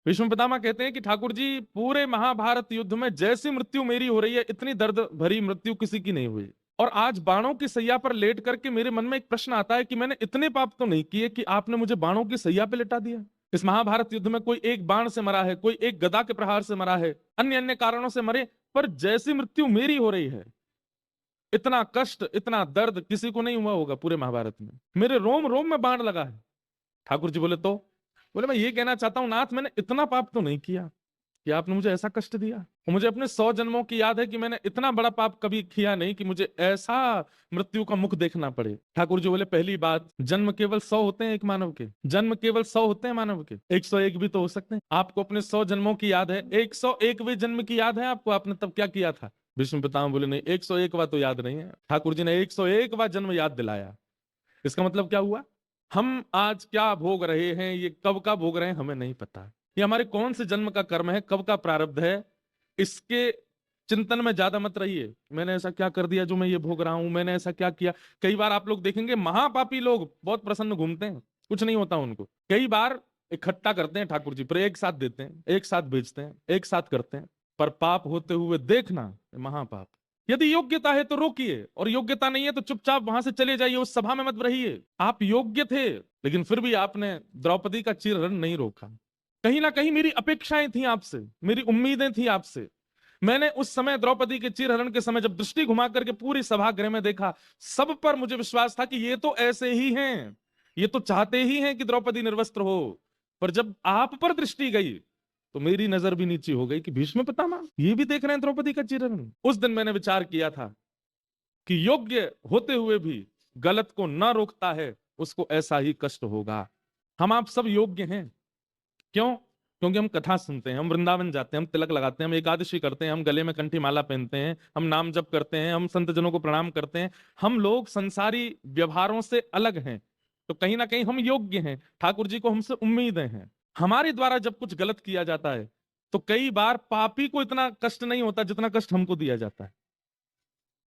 भीष्म पितामह कहते हैं कि ठाकुर जी, पूरे महाभारत युद्ध में जैसी मृत्यु मेरी हो रही है, इतनी दर्द भरी मृत्यु किसी की नहीं हुई। और आज बाणों की सैया पर लेट करके मेरे मन में एक प्रश्न आता है कि मैंने इतने पाप तो नहीं किए कि आपने मुझे बाणों की सैया पे लिटा दिया। इस महाभारत युद्ध में कोई एक बाण से मरा है, कोई एक गदा के प्रहार से मरा है, अन्य अन्य कारणों से मरे, पर जैसी मृत्यु मेरी हो रही है, इतना कष्ट, इतना दर्द किसी को नहीं हुआ होगा पूरे महाभारत में। मेरे रोम रोम में बाण लगा है। ठाकुर जी बोले तो, बोले मैं ये कहना चाहता हूं नाथ, मैंने इतना पाप तो नहीं किया कि आपने मुझे ऐसा कष्ट दिया। और मुझे अपने 100 जन्मों की याद है कि मैंने इतना बड़ा पाप कभी किया नहीं कि मुझे ऐसा मृत्यु का मुख देखना पड़े। ठाकुर जी बोले, पहली बात, जन्म केवल 100 होते हैं एक मानव के, जन्म केवल 100 होते हैं मानव के, 101 भी तो हो सकते हैं। आपको अपने 100 जन्मों की याद है, 101वें जन्म की याद है आपको, आपने तब क्या किया था? भीष्म पितामह बोले, नहीं, 101वां तो याद नहीं है। ठाकुर जी ने 101वां जन्म याद दिलाया। इसका मतलब क्या हुआ? हम आज क्या भोग रहे हैं, ये कब का भोग रहे हैं हमें नहीं पता। ये हमारे कौन से जन्म का कर्म है, कब का प्रारब्ध है, इसके चिंतन में ज्यादा मत रहिए। मैंने ऐसा क्या कर दिया जो मैं ये भोग रहा हूं, मैंने ऐसा क्या किया। कई बार आप लोग देखेंगे महापापी लोग बहुत प्रसन्न घूमते हैं, कुछ नहीं होता उनको। कई बार इकट्ठा करते हैं ठाकुर जी पर, एक साथ देते हैं, एक साथ बेचते हैं, एक साथ करते हैं, पर पाप होते हुए देखना महापाप। यदि योग्यता है तो रोकिए, और योग्यता नहीं है तो चुपचाप वहां से चले जाइए, उस सभा में मत रहिए। आप योग्य थे, लेकिन फिर भी आपने द्रौपदी का चीरहरण नहीं रोका। कहीं ना कहीं मेरी अपेक्षाएं थी आपसे, मेरी उम्मीदें थी आपसे। मैंने उस समय द्रौपदी के चीरहरण के समय जब दृष्टि घुमा करके पूरी सभागृह में देखा, सब पर मुझे विश्वास था कि ये तो ऐसे ही हैं, ये तो चाहते ही हैं कि द्रौपदी निर्वस्त्र हो। पर जब आप पर दृष्टि गई तो मेरी नजर भी नीची हो गई कि भीष्म पितामह ये भी देख रहे हैं द्रौपदी का चीरहरण। उस दिन मैंने विचार किया था कि योग्य होते हुए भी गलत को न रोकता है, उसको ऐसा ही कष्ट होगा। हम आप सब योग्य हैं। क्यों? क्योंकि हम कथा सुनते हैं, हम वृंदावन जाते हैं, हम तिलक लगाते हैं, हम एकादशी करते हैं, हम गले में कंठी माला पहनते हैं, हम नाम जप करते हैं, हम संत जनों को प्रणाम करते हैं। हम लोग संसारी व्यवहारों से अलग हैं, तो कहीं ना कहीं हम योग्य हैं। ठाकुर जी को हमसे उम्मीदें हैं। हमारे द्वारा जब कुछ गलत किया जाता है तो कई बार पापी को इतना कष्ट नहीं होता जितना कष्ट हमको दिया जाता है।